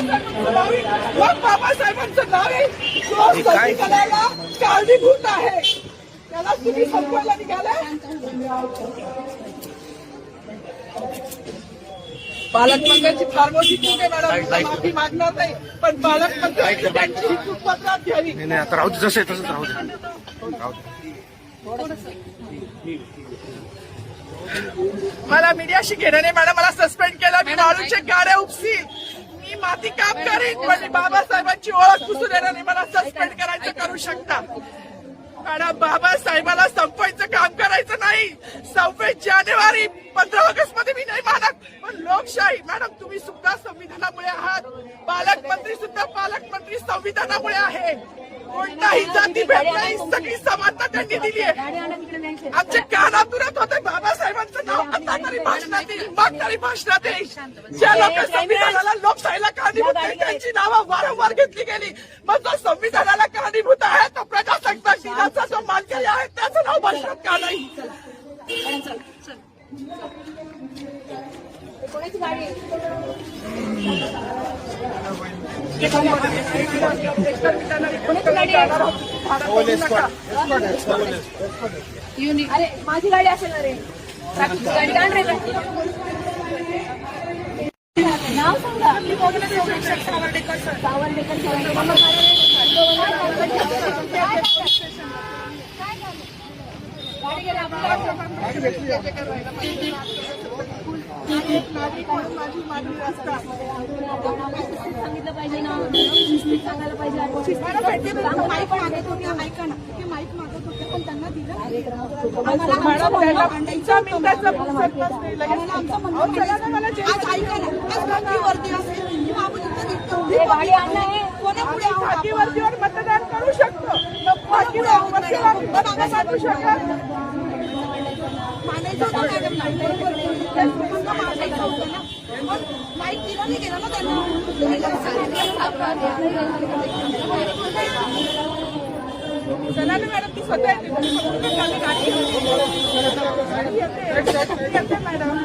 मग बाबासाहेबांचं नाव आहे जो संविधानाला कारणीभूत आहे त्याला तुम्ही संपवायला निघालाय. पालकमंत्र्यांची फार मोठी चूक आहे मॅडम, माफी मागणार नाही, पण पालकमंत्र्यांची त्यांची ही चूक पत्रात घ्यावी. नाही आता राहू दे, जसं आहे तसंच राहू दे. मला मीडियाशी घेणं नाही मॅडम, मला सस्पेंड केलं, मी वाळूचे गाड्या उपसील, मी माती काम करीन, पण बाबासाहेबांची ओळख पुसून येणार नाही. मला सस्पेंड करायचं करू शकता मॅडम. बाबासाहेबाला संपवायचं काम करायचं नाही. 26 जानेवारी 15 ऑगस्ट मध्ये मी नाही मानत, पण लोकशाही मॅडम तुम्ही सुद्धा संविधानामुळे आहात. पालकमंत्री सुद्धा पालकमंत्री संविधानामुळे आहे. कोणताही जाती भेद नाही, सगळी समानता त्यांनी दिली आहे. आमच्या कानातुरात होते बाबासाहेबांचं नाव आता तरी भाषणात येईल, मग तरी भाषणात येईल. ज्या लोक संविधानाला लोकशाहीला कारणीभूत आहे त्यांची नावं वारंवार घेतली गेली. मग जो संविधानाला कारणीभूत आहे तो प्रजासत्ताक दिनाचा जो मानकरी आहे त्याचं नाव भाषणात का नाही? कोणाची गाडी अरे माझी गाडी असेल ना रे, गाडी काढ रे. नाव सांगा. सांगितलं पाहिजे ना, सांगायला पाहिजे. माईक मागत होते, ऐका ना, ते माईक मागत होते पण त्यांना दिलं. वरतीवर मतदान करू शकतो, मानायचं होतं मॅडम, मानायचं होतं ना, माईक दिलं नाही गेलं ना त्यांना. चला ना मॅडम, ती स्वतः येते मॅडम.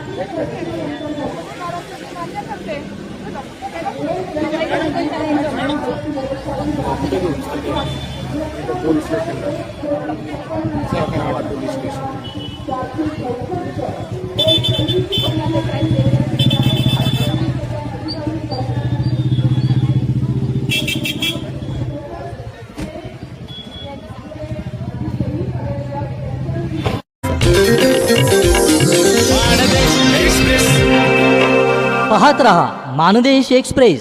पोलीस स्टेशनला पोलीस स्टेशन. पाहत रहा मानदेश एक्सप्रेस.